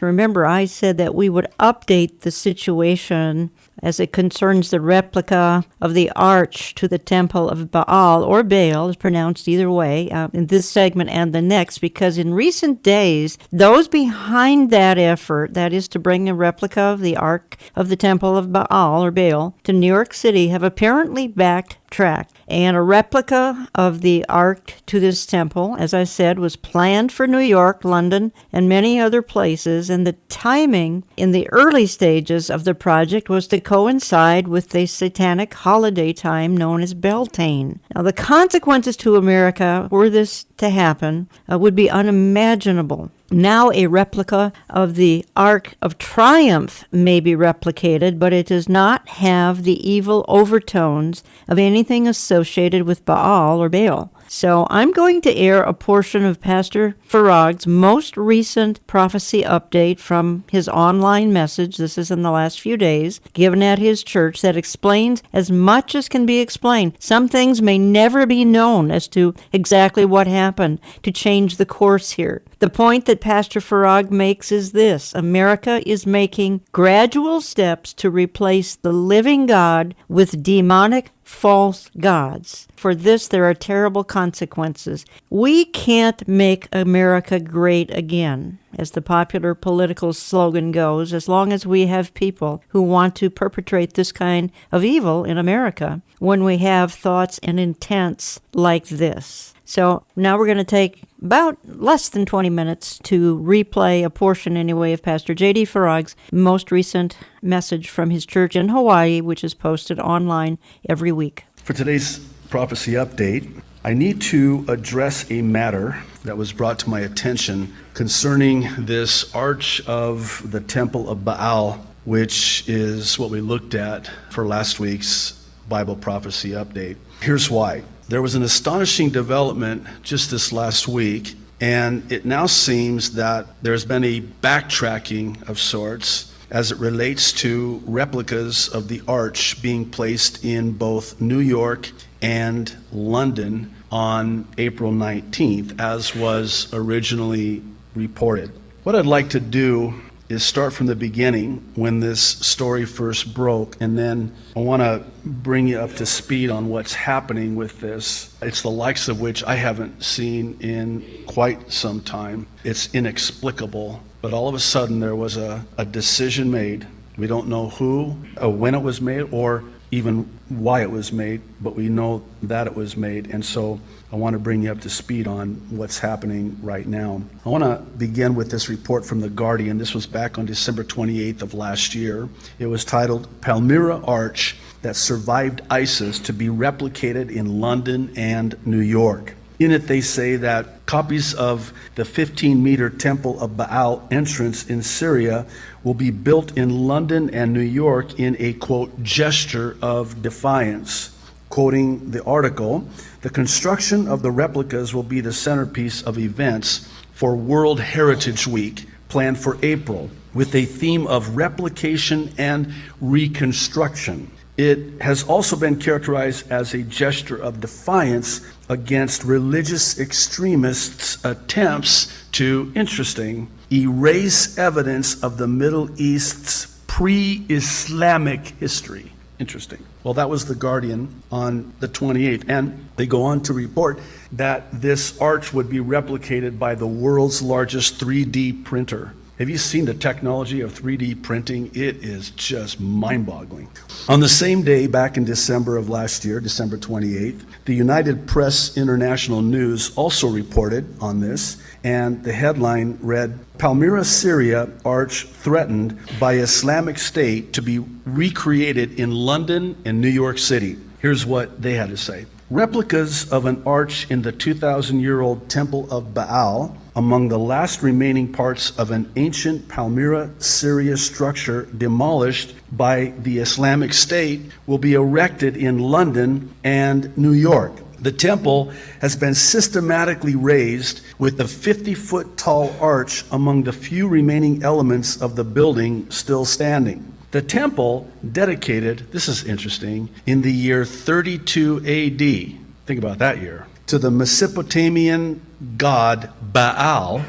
Remember, I said that we would update the situation as it concerns the replica of the arch to the temple of Baal, or Baal, is pronounced either way, in this segment and the next, because in recent days, those behind that effort, that is to bring a replica of the ark of the temple of Baal, or Baal, to New York City, have apparently backtracked. And a replica of the ark to this temple, as I said, was planned for New York, London, and many other places, and the timing in the early stages of the project was to coincide with the satanic holiday time known as Beltane. Now, the consequences to America, were this to happen, would be unimaginable. Now a replica of the Ark of Triumph may be replicated, but it does not have the evil overtones of anything associated with Baal or Baal. So I'm going to air a portion of Pastor Farag's most recent prophecy update from his online message, this is in the last few days, given at his church, that explains as much as can be explained. Some things may never be known as to exactly what happened to change the course here. The point that Pastor Farag makes is this: America is making gradual steps to replace the living God with demonic false gods. For this, there are terrible consequences. We can't make America great again, as the popular political slogan goes, as long as we have people who want to perpetrate this kind of evil in America, when we have thoughts and intents like this. So now we're going to take about less than 20 minutes to replay a portion anyway of Pastor J.D. Farag's most recent message from his church in Hawaii, which is posted online every week. For today's prophecy update, I need to address a matter that was brought to my attention concerning this arch of the temple of Baal, which is what we looked at for last week's Bible prophecy update. Here's why. There was an astonishing development just this last week, and it now seems that there's been a backtracking of sorts as it relates to replicas of the arch being placed in both New York and London on April 19th, as was originally reported. What I'd like to do is start from the beginning when this story first broke, and then I want to bring you up to speed on what's happening with this. It's the likes of which I haven't seen in quite some time. It's inexplicable, but all of a sudden there was a decision made. We don't know who, or when it was made, or even why it was made, but we know that it was made. And so I want to bring you up to speed on what's happening right now. I want to begin with this report from The Guardian. This was back on December 28th of last year. It was titled, "Palmyra Arch That Survived ISIS to be Replicated in London and New York." In it, they say that copies of the 15-meter Temple of Baal entrance in Syria will be built in London and New York in a, quote, gesture of defiance. Quoting the article, the construction of the replicas will be the centerpiece of events for World Heritage Week, planned for April, with a theme of replication and reconstruction. It has also been characterized as a gesture of defiance against religious extremists' attempts to, interesting, erase evidence of the Middle East's pre-Islamic history. Interesting. Well, that was The Guardian on the 28th, and they go on to report that this arch would be replicated by the world's largest 3D printer. Have you seen the technology of 3D printing? It is just mind-boggling. On the same day, back in December of last year, December 28th, the United Press International News also reported on this, and the headline read, "Palmyra, Syria arch threatened by Islamic State to be recreated in London and New York City." Here's what they had to say. Replicas of an arch in the 2,000-year-old Temple of Baal, among the last remaining parts of an ancient Palmyra, Syria structure demolished by the Islamic State, will be erected in London and New York. The temple has been systematically raised, with the 50-foot tall arch among the few remaining elements of the building still standing. The temple, dedicated, this is interesting, in the year 32 AD, think about that year, to the Mesopotamian god Baal,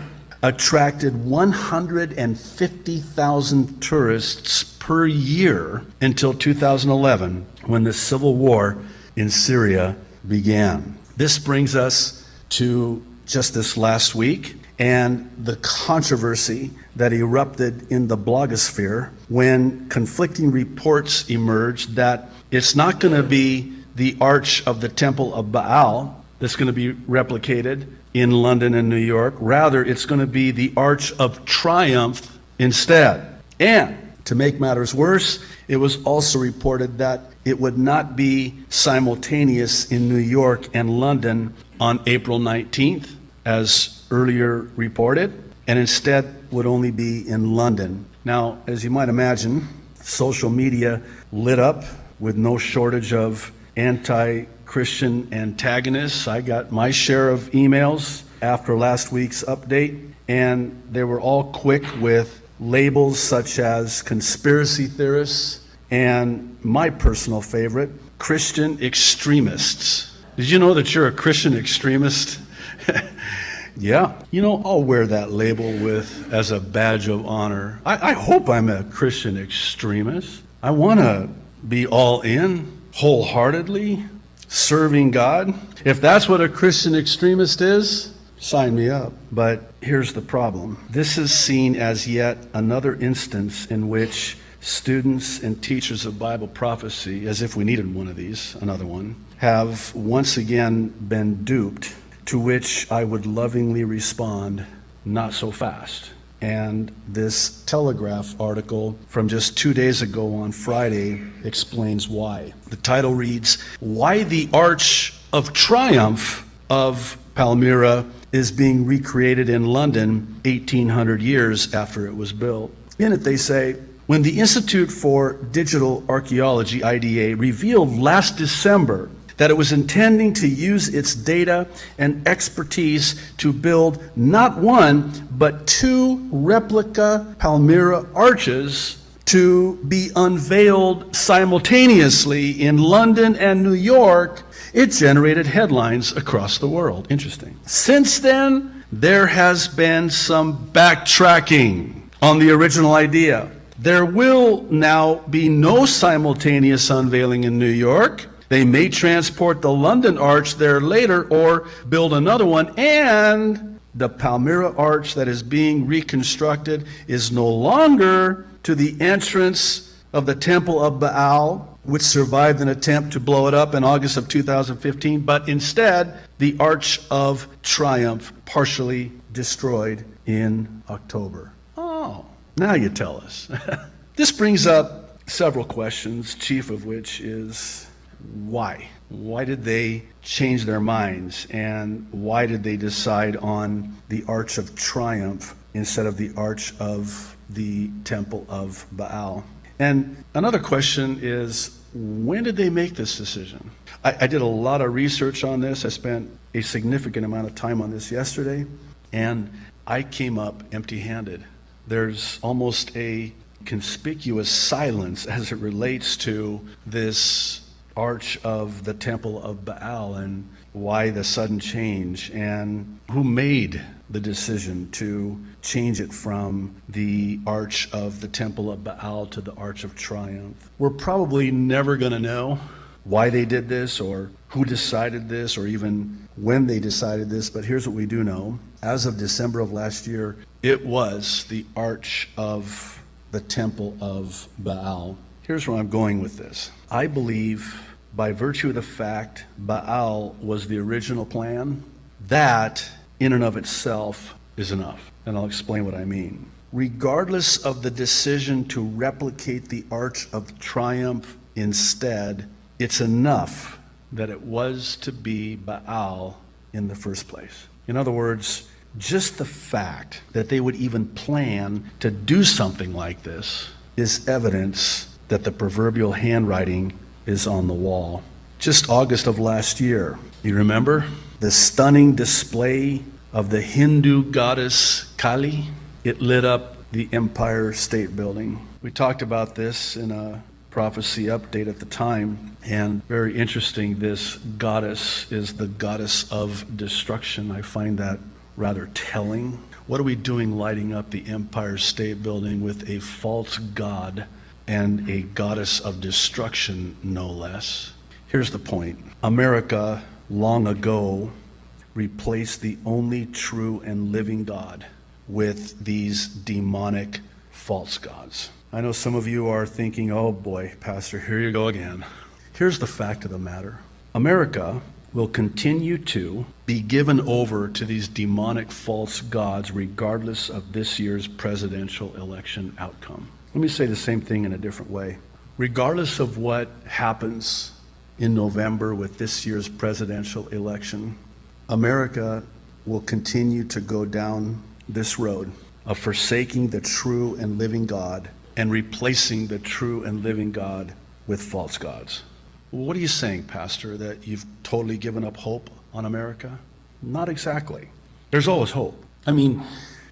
attracted 150,000 tourists per year until 2011, when the civil war in Syria began. This brings us to just this last week and the controversy that erupted in the blogosphere when conflicting reports emerged that it's not going to be the arch of the Temple of Baal that's going to be replicated in London and New York. Rather, it's going to be the Arch of Triumph instead. And to make matters worse, it was also reported that it would not be simultaneous in New York and London on April 19th, as earlier reported, and instead would only be in London. Now, as you might imagine, social media lit up with no shortage of anti-Christian antagonists. I got my share of emails after last week's update, and they were all quick with labels such as conspiracy theorists and my personal favorite, Christian extremists. Did you know that you're a Christian extremist? Yeah. I'll wear that label as a badge of honor. I hope I'm a Christian extremist. I want to be all in, wholeheartedly, serving God. If that's what a Christian extremist is, sign me up. But here's the problem. This is seen as yet another instance in which students and teachers of Bible prophecy, as if we needed one of these, another one, have once again been duped, to which I would lovingly respond, not so fast. And this Telegraph article from just 2 days ago on Friday explains why. The title reads, "Why the Arch of Triumph of Palmyra is being recreated in London 1,800 years after it was built." In it they say, when the Institute for Digital Archaeology, IDA, revealed last December that it was intending to use its data and expertise to build not one, but 2 replica Palmyra arches to be unveiled simultaneously in London and New York, it generated headlines across the world. Interesting. Since then, there has been some backtracking on the original idea. There will now be no simultaneous unveiling in New York. They may transport the London Arch there later or build another one, and the Palmyra Arch that is being reconstructed is no longer to the entrance of the Temple of Baal, which survived an attempt to blow it up in August of 2015, but instead the Arch of Triumph, partially destroyed in October. Oh, now you tell us. This brings up several questions, chief of which is, why? Why did they change their minds? And why did they decide on the Arch of Triumph instead of the Arch of the Temple of Baal? And another question is, when did they make this decision? I did a lot of research on this. I spent a significant amount of time on this yesterday, and I came up empty-handed. There's almost a conspicuous silence as it relates to this Arch of the Temple of Baal and why the sudden change and who made the decision to change it from the Arch of the Temple of Baal to the Arch of Triumph. We're probably never going to know why they did this or who decided this or even when they decided this, but here's what we do know. As of December of last year, it was the Arch of the Temple of Baal. Here's where I'm going with this. I believe by virtue of the fact Baal was the original plan, that in and of itself is enough. And I'll explain what I mean. Regardless of the decision to replicate the Arch of Triumph instead, it's enough that it was to be Baal in the first place. In other words, just the fact that they would even plan to do something like this is evidence that the proverbial handwriting is on the wall. Just August of last year, you remember? The stunning display of the Hindu goddess Kali, it lit up the Empire State Building. We talked about this in a prophecy update at the time, and very interesting, this goddess is the goddess of destruction. I find that rather telling. What are we doing lighting up the Empire State Building with a false god and a goddess of destruction, no less? Here's the point. America, long ago, replaced the only true and living God with these demonic false gods. I know some of you are thinking, oh boy, Pastor, here you go again. Here's the fact of the matter. America will continue to be given over to these demonic false gods regardless of this year's presidential election outcome. Let me say the same thing in a different way. Regardless of what happens in November with this year's presidential election, America will continue to go down this road of forsaking the true and living God and replacing the true and living God with false gods. What are you saying, Pastor, that you've totally given up hope on America? Not exactly. There's always hope. I mean,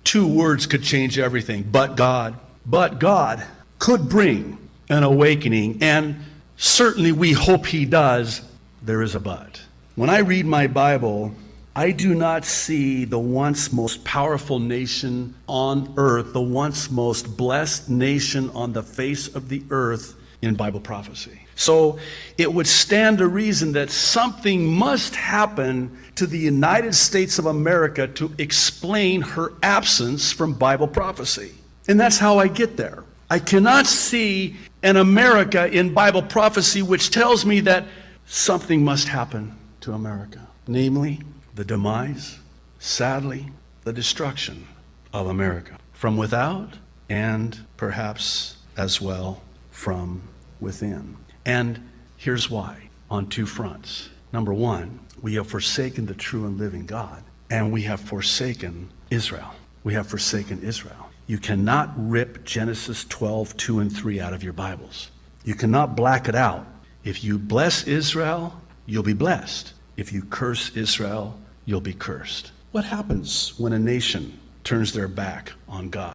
two words could change everything. But God could bring an awakening, and certainly we hope he does. There is a but. When I read my Bible, I do not see the once most powerful nation on earth, the once most blessed nation on the face of the earth in Bible prophecy. So it would stand to reason that something must happen to the United States of America to explain her absence from Bible prophecy. And that's how I get there. I cannot see an America in Bible prophecy which tells me that something must happen to America. Namely, the demise, sadly, the destruction of America. From without and perhaps as well from within. And here's why, on two fronts. Number one, we have forsaken the true and living God, and we have forsaken Israel. We have forsaken Israel. You cannot rip Genesis 12, 2 and 3 out of your Bibles. You cannot black it out. If you bless Israel, you'll be blessed. If you curse Israel, you'll be cursed. What happens when a nation turns their back on God?